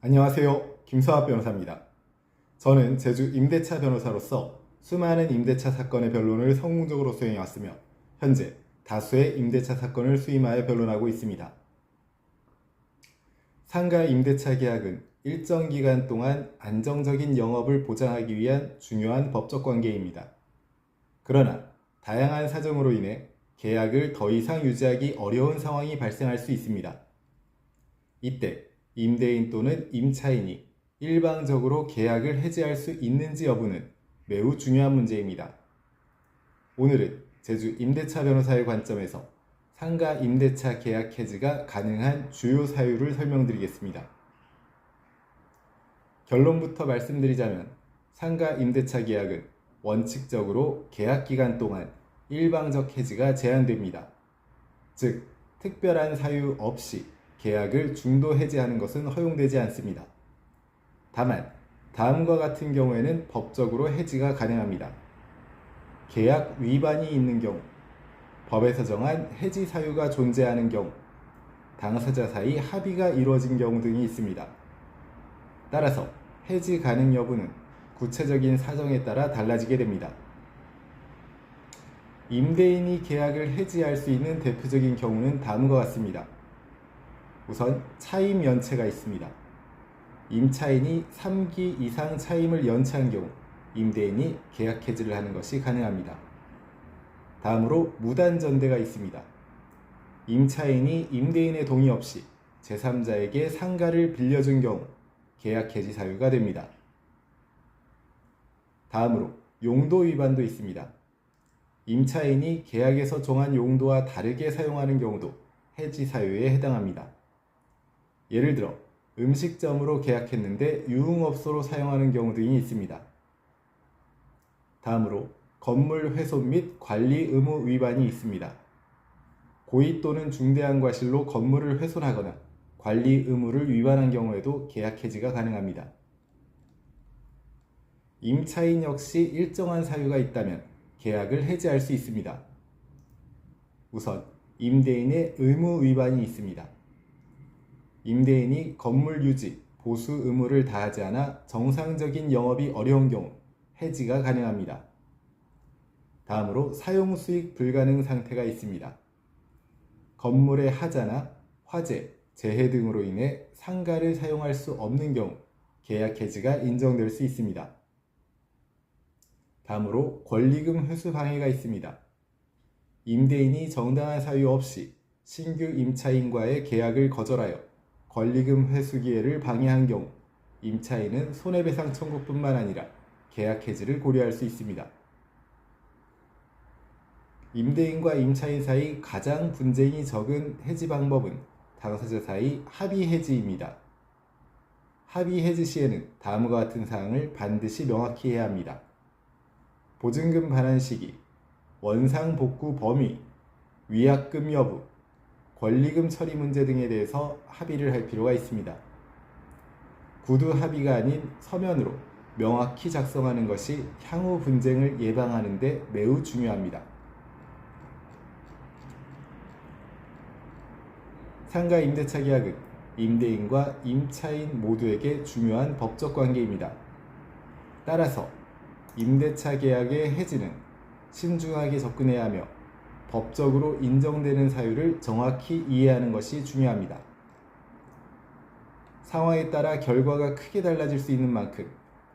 안녕하세요. 김서합 변호사입니다. 저는 제주 임대차 변호사로서 수많은 임대차 사건의 변론을 성공적으로 수행해왔으며 현재 다수의 임대차 사건을 수임하여 변론하고 있습니다. 상가 임대차 계약은 일정 기간 동안 안정적인 영업을 보장하기 위한 중요한 법적 관계입니다. 그러나 다양한 사정으로 인해 계약을 더 이상 유지하기 어려운 상황이 발생할 수 있습니다. 이때 임대인 또는 임차인이 일방적으로 계약을 해지할 수 있는지 여부는 매우 중요한 문제입니다. 오늘은 제주 임대차 변호사의 관점에서 상가 임대차 계약 해지가 가능한 주요 사유를 설명드리겠습니다. 결론부터 말씀드리자면 상가 임대차 계약은 원칙적으로 계약 기간 동안 일방적 해지가 제한됩니다. 즉, 특별한 사유 없이 계약을 중도 해지하는 것은 허용되지 않습니다. 다만 다음과 같은 경우에는 법적으로 해지가 가능합니다. 계약 위반이 있는 경우, 법에서 정한 해지 사유가 존재하는 경우, 당사자 사이 합의가 이루어진 경우 등이 있습니다. 따라서 해지 가능 여부는 구체적인 사정에 따라 달라지게 됩니다. 임대인이 계약을 해지할 수 있는 대표적인 경우는 다음과 같습니다. 우선 차임 연체가 있습니다. 임차인이 3기 이상 차임을 연체한 경우 임대인이 계약 해지를 하는 것이 가능합니다. 다음으로 무단전대가 있습니다. 임차인이 임대인의 동의 없이 제3자에게 상가를 빌려준 경우 계약 해지 사유가 됩니다. 다음으로 용도 위반도 있습니다. 임차인이 계약에서 정한 용도와 다르게 사용하는 경우도 해지 사유에 해당합니다. 예를 들어 음식점으로 계약했는데 유흥업소로 사용하는 경우 등이 있습니다. 다음으로 건물 훼손 및 관리 의무 위반이 있습니다. 고의 또는 중대한 과실로 건물을 훼손하거나 관리 의무를 위반한 경우에도 계약 해지가 가능합니다. 임차인 역시 일정한 사유가 있다면 계약을 해지할 수 있습니다. 우선 임대인의 의무 위반이 있습니다. 임대인이 건물 유지, 보수 의무를 다하지 않아 정상적인 영업이 어려운 경우 해지가 가능합니다. 다음으로 사용 수익 불가능 상태가 있습니다. 건물의 하자나 화재, 재해 등으로 인해 상가를 사용할 수 없는 경우 계약 해지가 인정될 수 있습니다. 다음으로 권리금 회수 방해가 있습니다. 임대인이 정당한 사유 없이 신규 임차인과의 계약을 거절하여 권리금 회수 기회를 방해한 경우 임차인은 손해배상 청구뿐만 아니라 계약 해지를 고려할 수 있습니다. 임대인과 임차인 사이 가장 분쟁이 적은 해지 방법은 당사자 사이 합의 해지입니다. 합의 해지 시에는 다음과 같은 사항을 반드시 명확히 해야 합니다. 보증금 반환 시기, 원상 복구 범위, 위약금 여부, 권리금 처리 문제 등에 대해서 합의를 할 필요가 있습니다. 구두 합의가 아닌 서면으로 명확히 작성하는 것이 향후 분쟁을 예방하는 데 매우 중요합니다. 상가 임대차 계약은 임대인과 임차인 모두에게 중요한 법적 관계입니다. 따라서 임대차 계약의 해지는 신중하게 접근해야 하며 법적으로 인정되는 사유를 정확히 이해하는 것이 중요합니다. 상황에 따라 결과가 크게 달라질 수 있는 만큼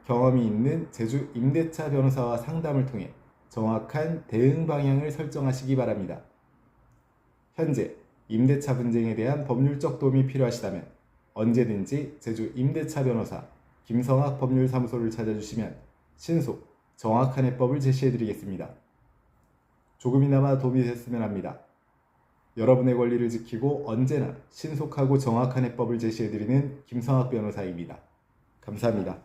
경험이 있는 제주 임대차 변호사와 상담을 통해 정확한 대응 방향을 설정하시기 바랍니다. 현재 임대차 분쟁에 대한 법률적 도움이 필요하시다면 언제든지 제주 임대차 변호사 김성학 법률사무소를 찾아주시면 신속, 정확한 해법을 제시해드리겠습니다. 조금이나마 도움이 됐으면 합니다. 여러분의 권리를 지키고 언제나 신속하고 정확한 해법을 제시해드리는 김성학 변호사입니다. 감사합니다.